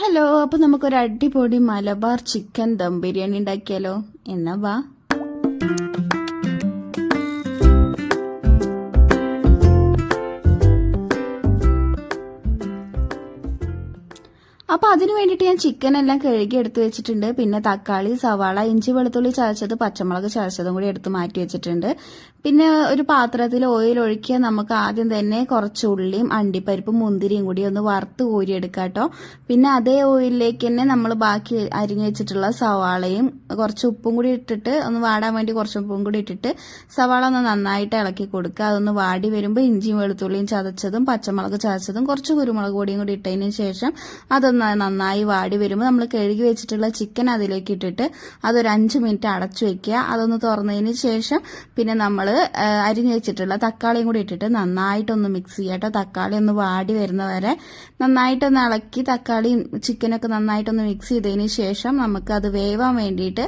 Hello, അപ്പൊ നമുക്കൊരു അടിപൊളി മലബാർ ചിക്കൻ ദം ബിരിയാണി ഉണ്ടാക്കിയാലോ? എന്നാ വാ. അപ്പോൾ അതിന് വേണ്ടിയിട്ട് ഞാൻ ചിക്കൻ എല്ലാം കഴുകി എടുത്ത് വെച്ചിട്ടുണ്ട്. പിന്നെ തക്കാളി, സവാള, ഇഞ്ചി, വെളുത്തുള്ളി ചതച്ചത്, പച്ചമുളക് ചതച്ചതും കൂടി എടുത്ത് മാറ്റി വെച്ചിട്ടുണ്ട്. പിന്നെ ഒരു പാത്രത്തിൽ ഓയിൽ ഒഴിക്കുക. നമുക്ക് ആദ്യം തന്നെ കുറച്ച് ഉള്ളിയും അണ്ടിപ്പരിപ്പും മുന്തിരിയും കൂടി ഒന്ന് വറുത്ത് കോരിയെടുക്കാം കേട്ടോ. പിന്നെ അതേ ഓയിലിലേക്ക് തന്നെ നമ്മൾ ബാക്കി അരിഞ്ഞു വെച്ചിട്ടുള്ള സവാളയും കുറച്ച് ഉപ്പും കൂടി ഇട്ടിട്ട് ഒന്ന് വാടാൻ വേണ്ടി കുറച്ച് ഉപ്പും കൂടി ഇട്ടിട്ട് സവാള ഒന്ന് നന്നായിട്ട് ഇളക്കി കൊടുക്കുക. അതൊന്ന് വാടി വരുമ്പോൾ ഇഞ്ചിയും വെളുത്തുള്ളിയും ചതച്ചതും പച്ചമുളക് ചതച്ചതും കുറച്ച് കുരുമുളക് പൊടിയും കൂടി ഇട്ടതിന് ശേഷം അതൊന്ന് നന്നായി വാടി വരുമ്പോൾ നമ്മൾ കഴുകി വെച്ചിട്ടുള്ള ചിക്കൻ അതിലേക്ക് ഇട്ടിട്ട് അതൊരു 5 മിനിറ്റ് അടച്ചു വെക്കുക. അതൊന്ന് തുറന്നതിന് ശേഷം പിന്നെ നമ്മൾ അരിഞ്ഞു വെച്ചിട്ടുള്ള തക്കാളിയും കൂടി ഇട്ടിട്ട് നന്നായിട്ടൊന്ന് മിക്സ് ചെയ്യുക കേട്ടോ. തക്കാളി ഒന്ന് വാടി വരുന്നവരെ നന്നായിട്ടൊന്ന് ഇളക്കി തക്കാളിയും ചിക്കനൊക്കെ നന്നായിട്ടൊന്ന് മിക്സ് ചെയ്തതിന് ശേഷം നമുക്ക് അത് വേവാൻ വേണ്ടിയിട്ട്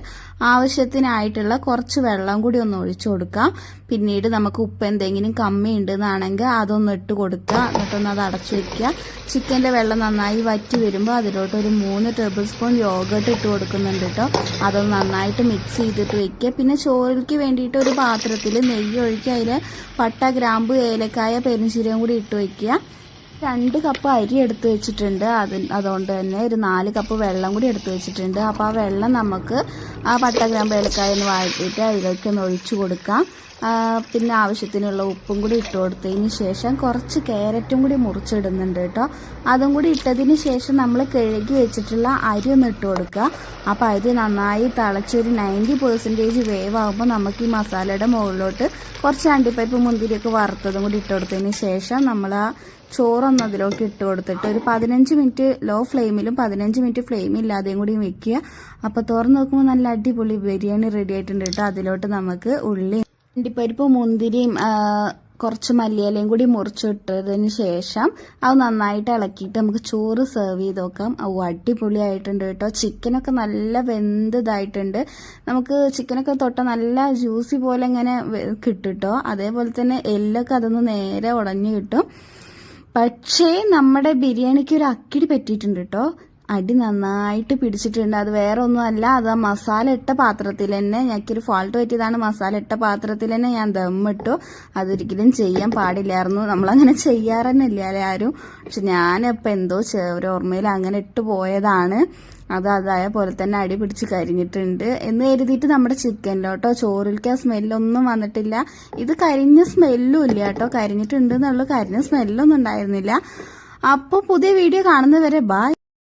ആവശ്യത്തിനായിട്ടുള്ള കുറച്ച് വെള്ളം കൂടി ഒന്ന് ഒഴിച്ചു കൊടുക്കാം. പിന്നീട് നമുക്ക് ഉപ്പ് എന്തെങ്കിലും കമ്മി ഉണ്ടെന്നാണെങ്കിൽ അതൊന്ന് ഇട്ട് കൊടുക്കുക. എന്നിട്ടൊന്ന് അത് അടച്ചു വെക്കുക. ചിക്കൻ്റെ വെള്ളം നന്നായി വറ്റി വരുമ്പോൾ അതിലോട്ട് ഒരു 3 ടേബിൾ സ്പൂൺ യോഗട്ട് ഇട്ട് കൊടുക്കുന്നുണ്ട് കേട്ടോ. അതൊന്ന് നന്നായിട്ട് മിക്സ് ചെയ്തിട്ട് വെക്കുക. പിന്നെ ചോറിലേക്ക് വേണ്ടിയിട്ട് ഒരു പാത്രത്തിൽ നെയ്യ് ഒഴിക്കുക. അതിൽ പട്ട, ഗ്രാമ്പു, ഏലക്കായ, പെരുംജീരകം കൂടി ഇട്ട് വയ്ക്കുക. 2 കപ്പ് അരി എടുത്ത് വെച്ചിട്ടുണ്ട്. അതുകൊണ്ട് തന്നെ ഒരു 4 കപ്പ് വെള്ളം കൂടി എടുത്ത് വെച്ചിട്ടുണ്ട്. അപ്പോൾ ആ വെള്ളം നമുക്ക് ആ പട്ട, ഗ്രാമ്പ്, ഏലക്കായ ഒന്ന് വാട്ടിയിട്ട് അതിലേക്ക് ഒന്ന് ഒഴിച്ചു കൊടുക്കാം. പിന്നെ ആവശ്യത്തിനുള്ള ഉപ്പും കൂടി ഇട്ട് കൊടുത്തതിന് ശേഷം കുറച്ച് ക്യാരറ്റും കൂടി മുറിച്ചിടുന്നുണ്ട് കേട്ടോ. അതും കൂടി ഇട്ടതിന് ശേഷം നമ്മൾ കഴുകി വെച്ചിട്ടുള്ള അരി ഒന്ന് ഇട്ട് കൊടുക്കുക. അപ്പോൾ അരി നന്നായി തിളച്ചൊരു 90% വേവാകുമ്പോൾ നമുക്ക് ഈ മസാലയുടെ മുകളിലോട്ട് കുറച്ച് അണ്ടിപ്പരിപ്പ്, മുന്തിരിയൊക്കെ വറുത്തതും കൂടി ഇട്ട് കൊടുത്തതിന് ശേഷം നമ്മൾ ആ ചോറൊന്ന് അതിലേക്ക് ഇട്ട് കൊടുത്തിട്ട് ഒരു 15 മിനിറ്റ് ലോ ഫ്ലെയിമിലും 15 മിനിറ്റ് ഫ്ലെയിമില്ലാതെയും കൂടി വെക്കുക. അപ്പോൾ തുറന്ന് നോക്കുമ്പോൾ നല്ല അടിപൊളി ബിരിയാണി റെഡി ആയിട്ടുണ്ട് കേട്ടോ. അതിലോട്ട് നമുക്ക് ഉള്ളി, അണ്ടിപ്പരിപ്പ്, മുന്തിരിയും കുറച്ച് മല്ലിയിലയും കൂടി മുറിച്ചിട്ടതിന് ശേഷം അത് നന്നായിട്ട് ഇളക്കിയിട്ട് നമുക്ക് ചോറ് സെർവ് ചെയ്ത് നോക്കാം. അടിപൊളിയായിട്ടുണ്ട് കേട്ടോ. ചിക്കനൊക്കെ നല്ല വെന്തതായിട്ടുണ്ട്. നമുക്ക് ചിക്കനൊക്കെ തൊട്ട നല്ല ജ്യൂസി പോലെ ഇങ്ങനെ കിട്ടും കേട്ടോ. അതേപോലെ തന്നെ എല്ലൊക്കെ അതൊന്ന് നേരെ ഉടഞ്ഞു കിട്ടും. പക്ഷേ നമ്മുടെ ബിരിയാണിക്ക് ഒരു അക്കിടി പറ്റിയിട്ടുണ്ട് കേട്ടോ. അടി നന്നായിട്ട് പിടിച്ചിട്ടുണ്ട്. അത് വേറെ ഒന്നുമല്ല, അത് ആ മസാല ഇട്ട പാത്രത്തിൽ തന്നെ ഞങ്ങൾക്കൊരു ഫോൾട്ട് പറ്റിയതാണ്. മസാല ഇട്ട പാത്രത്തിൽ തന്നെ ഞാൻ ദമ്മിട്ടു. അതൊരിക്കലും ചെയ്യാൻ പാടില്ലായിരുന്നു. നമ്മളങ്ങനെ ചെയ്യാറ് തന്നെ ഇല്ല അല്ലേ ആരും. പക്ഷെ ഞാനിപ്പോൾ എന്തോ ഒരു ഓർമ്മയിൽ അങ്ങനെ ഇട്ട് പോയതാണ്. അതായ പോലെ തന്നെ അടി പിടിച്ച് കരിഞ്ഞിട്ടുണ്ട് എന്ന് കരുതിയിട്ട് നമ്മുടെ ചിക്കനിലോട്ടോ ചോറിലേക്ക് ആ സ്മെല്ലൊന്നും വന്നിട്ടില്ല. ഇത് കരിഞ്ഞ സ്മെല്ലും ഇല്ല കേട്ടോ. കരിഞ്ഞിട്ടുണ്ട് എന്നുള്ളൂ, കരിഞ്ഞ സ്മെല്ലൊന്നും ഉണ്ടായിരുന്നില്ല. അപ്പോൾ പുതിയ വീഡിയോ കാണുന്നവരെ ബൈ.